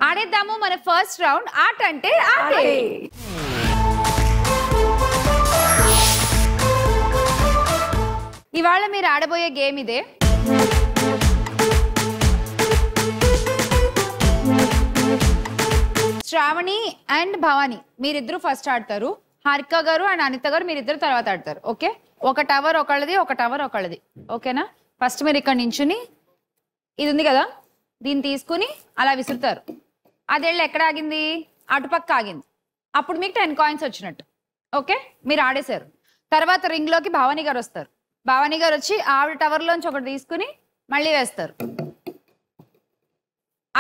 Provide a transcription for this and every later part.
ఆడేద్దాము మన first round ఆట అంటే ఆటే. ఇవాళ మీరు ఆడబోయే గేమ్ ఇదే. శ్రావణి అండ్ భవాని మీరిద్దరు ఫస్ట్ ఆడతారు. హారిక గారు అండ్ అనిత గారు మీరిద్దరు తర్వాత ఆడతారు. ఓకే, ఒక టవర్ ఒకళ్ళది, ఒక టవర్ ఒకళ్ళది. ఓకేనా? ఫస్ట్ మీరు ఇక్కడ నించుని ఇది ఉంది కదా, దీన్ని తీసుకుని అలా విసురుతారు. అదేళ్ళు ఎక్కడ ఆగింది? అటుపక్క ఆగింది. అప్పుడు మీకు 10 కాయిన్స్ వచ్చినట్టు. ఓకే, మీరు ఆడేశారు. తర్వాత రింగ్ లోకి భవానీ గారు వస్తారు. భవానీ గారు వచ్చి ఆవిడ టవర్ లోంచి ఒకటి తీసుకుని మళ్ళీ వేస్తారు.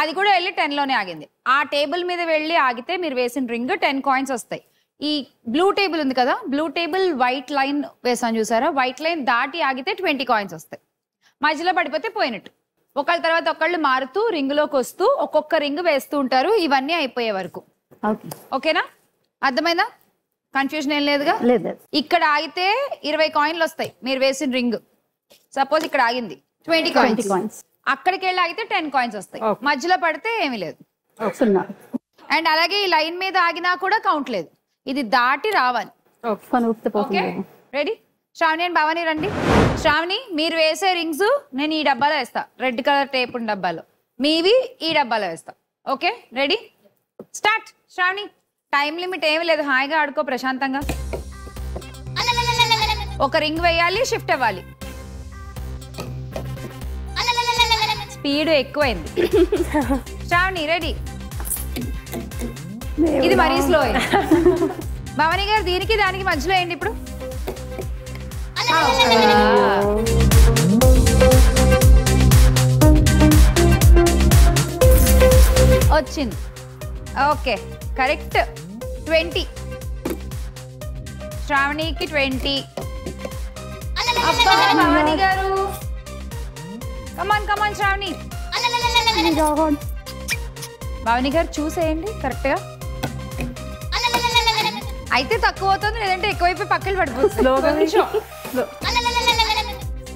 అది కూడా వెళ్ళి 10 లోనే ఆగింది. ఆ టేబుల్ మీద వెళ్ళి ఆగితే మీరు వేసిన రింగ్ 10 కాయిన్స్ వస్తాయి. ఈ బ్లూ టేబుల్ ఉంది కదా, బ్లూ టేబుల్ వైట్ లైన్ వేసాను చూసారా, వైట్ లైన్ దాటి ఆగితే 20 కాయిన్స్ వస్తాయి. మధ్యలో పడిపోతే పోయినట్టు. ఒకళ్ళ తర్వాత ఒకళ్ళు మారుతూ రింగులోకి వస్తూ ఒక్కొక్క రింగ్ వేస్తూ ఉంటారు, ఇవన్నీ అయిపోయే వరకు. ఓకేనా? అర్థమైందా? కన్ఫ్యూజన్ ఏం లేదుగా? ఇక్కడ ఆగితే 20 కాయిన్లు వస్తాయి మీరు వేసిన రింగ్. సపోజ్ ఇక్కడ ఆగింది 20 కాయిన్స్, అక్కడికి వెళ్ళి ఆగితే 10 కాయిన్స్ వస్తాయి. మధ్యలో పడితే ఏమీ లేదు. అండ్ అలాగే ఈ లైన్ మీద ఆగినా కూడా కౌంట్ లేదు, ఇది దాటి రావాలి. రెడీ? శ్రావణి అండ్ భవాని రండి. శ్రావణి, మీరు వేసే రింగ్స్ నేను ఈ డబ్బాలో వేస్తా, రెడ్ కలర్ టేప్ ఉన్న డబ్బాలో. మీవి ఈ డబ్బాలో వేస్తా. Okay, ready? Start. Shravani, time limit ఏమి లేదు, హాయిగా ఆడుకో ప్రశాంతంగా. ఒక రింగ్ వేయాలి, షిఫ్ట్ అవ్వాలి. స్పీడ్ ఎక్కువైంది. శ్రావణి రెడీ? ఇది మరీ స్లో అయింది. భవానీ గారు దీనికి దానికి మధ్యలో ఏంటి ఇప్పుడు? వచ్చింది. Okay, correct. 20. శ్రావణికి 20. భవానీ గారు కమాన్ కమాన్. శ్రావణి, భవానీ గారు చూసేయండి కరెక్ట్ గా. అయితే తక్కువ అవుతుంది, లేదంటే ఎక్కువైపోయి పక్కన పడిపోతుంది.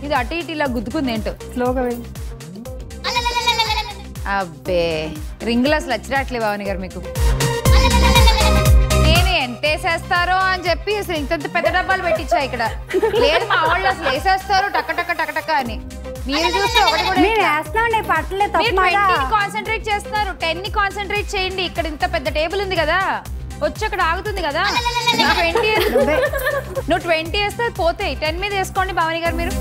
ఇది అటు ఇటు ఇలా గుద్దుకుంది ఏంటో. అబ్బే, రింగులు అసలు వచ్చినట్లే భవానీ గారు మీకు. నేను ఎంత వేసేస్తారో అని చెప్పి అసలు ఇంత పెద్ద డబ్బాలు పెట్టించా ఇక్కడ. లేదు మా వాళ్ళు అసలు వేసేస్తారు టక్క టక్క టక్క టక్క అని. మీరు చూస్తే ఒకటి కూడా కాన్సన్ట్రేట్ చేస్తున్నారు. 10 ని కాన్సన్ట్రేట్ చేయండి. ఇక్కడ ఇంత పెద్ద టేబుల్ ఉంది కదా, వచ్చి అక్కడ ఆగుతుంది కదా. నువ్వు 20 వేస్తే పోతాయి, 10 మీద వేసుకోండి భవానీ గారు మీరు.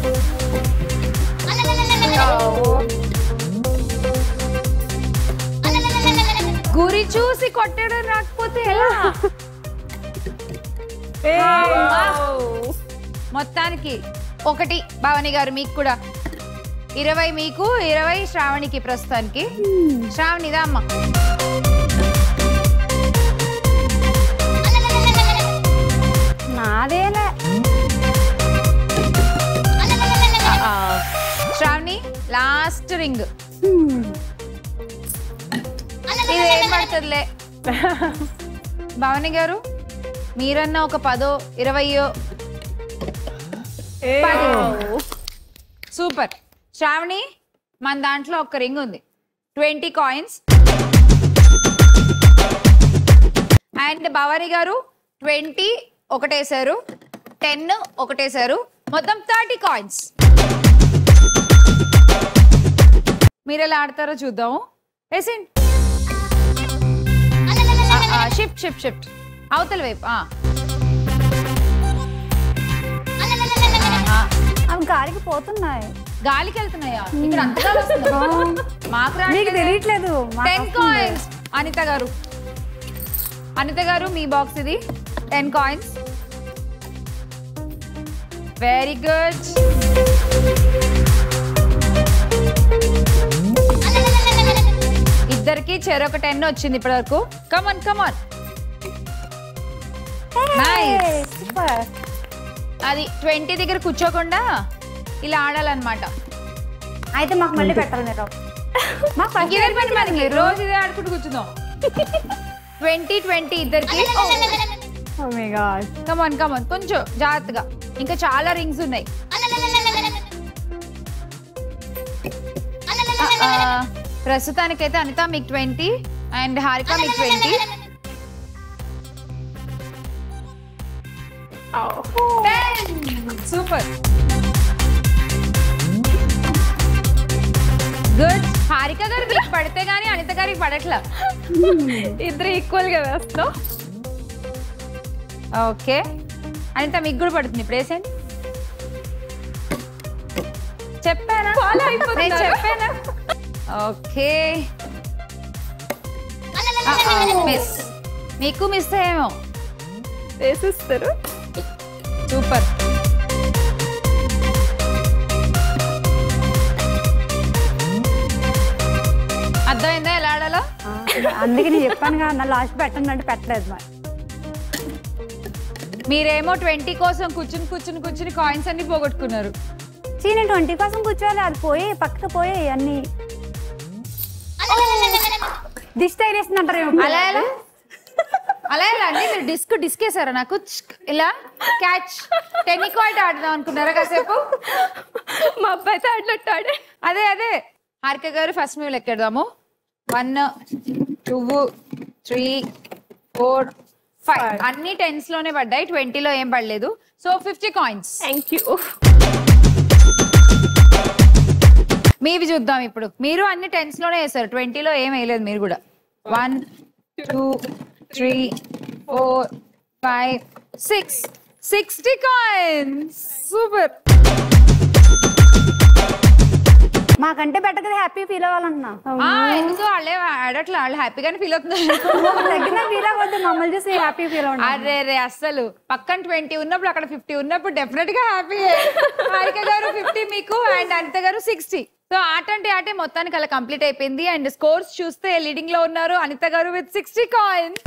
గురి చూసి కొట్టడం రాకపోతే ఎలా? మొత్తానికి 1 భవానీ గారు మీకు కూడా. 20 మీకు, 20 శ్రావణికి ప్రస్తుతానికి. శ్రావణిదా అమ్మ. నాదేలే. Shravani last ring. ఇది ఏం పడుతుందిలే. భవానీ గారు మీరన్నా ఒక 10, 20. సూపర్. శ్రావణి, మన దాంట్లో ఒక రింగ్ ఉంది, 20 కాయిన్స్. అండ్ భవానీ గారు 20 ఒకటేసారు, 10 ఒకటేసారు, మొత్తం 30 కాయిన్స్. మీరు ఎలా ఆడతారో చూద్దాము. వేసేయండి. షిఫ్ట్ షిఫ్ట్ షిఫ్ట్ అవతల వైపు. అవి గాలికి పోతున్నాయి. గాలికి వెళ్తున్నాయా? ఇక్కడ అంతగా వస్తుందా? మాకు తెలియట్లేదు. 10 కాయిన్స్. అనిత గారు, అనిత గారు మీ బాక్స్ ఇది. 10 కాయిన్స్. Very good. ఇద్దరికి చెరొక 10 వచ్చింది ఇప్పటి వరకు. కమాన్ కమాన్. అది 20 దగ్గర కూర్చోకుండా ఇలా ఆడాలన్నమాట. అయితే మాకు మళ్ళీ పెట్టాలి మీరు. మనకి రోజు ఇదే ఆడుకుంటూ కూర్చుందాం. 20 ఇద్దరికి. కమాన్ కమాన్, కొంచెం జాగ్రత్తగా, ఇంకా చాలా రింగ్స్ ఉన్నాయి. ప్రస్తుతానికైతే అనిత మీకు 20, అండ్ హారిక మీకు 20. Super, good. హారిక గారు మీకు పడితే గానీ అనిత గారికి పడట్లా. ఇద్దరు ఈక్వల్ గా వేస్తాం. ఓకే, అనిత మీకు కూడా పడుతుంది. ఇప్పుడు వేసేయండి. చెప్పానా? నేను చెప్పానా? Okay, miss. మీకు మిస్ ఏమో వేసిస్తారు. సూపర్. అర్థమైందా ఎలా ఆడాలో? అందుకే నేను చెప్పాను కదా, నా లాస్ట్ పెట్టండి అంటే పెట్టలేదు. మరి మీరేమో 20 కోసం కూర్చుని కాయిన్స్ అన్ని పోగొట్టుకున్నారు. నేను 20 కోసం కూర్చోవాలి, అది పోయి పక్కకు పోయి అన్ని దిష్టి తగిలేస్తుందంటారు. అలా ఎలా అలా ఎలా అండి? మీరు డిస్క్ వేసారా నాకు? ఇలా క్యాచ్ టెన్నికాయిట్ ఆడదాం అనుకున్నారా కాసేపు? మా అబ్బాయితో ఆడినట్టు ఆడే. అదే హారిక గారు ఫస్ట్ మేము లెక్కేద్దాము. 1 2 3 4 5 అన్ని 10s లోనే పడ్డాయి, 20లో ఏం పడలేదు. So 50 coins. Thank you. మీవి చూద్దాం ఇప్పుడు. మీరు అన్ని 10s లోనే వేసారు, 20లో ఏం వేయలేదు మీరు కూడా. 1 2 3 4 5 6 60 కాయిన్స్. సూపర్. మాకంటే బెటర్ కదా, హ్యాపీ ఫీల్ అవ్వాలన్నా. ఎందుకు వాళ్ళే ఆడట్లా, వాళ్ళు హ్యాపీగానే ఫీల్ అవుతున్నారు. తగ్గిన ఫీల్ అవ్వద్దు, మమ్మల్ని చూసి హ్యాపీ ఫీల్ అవ్వండి. అరే అస్సలు పక్కన 20 ఉన్నప్పుడు అక్కడ 50 ఉన్నప్పుడు డెఫినెట్ గా హ్యాపీ. హారిక గారు 50 మీకు అండ్ అనిత గారు 60. సో ఆట అంటే ఆటే మొత్తానికి అలా కంప్లీట్ అయిపోయింది. అండ్ స్కోర్స్ చూస్తే లీడింగ్ లో ఉన్నారు అనిత గారు విత్ 60 కాయిన్స్.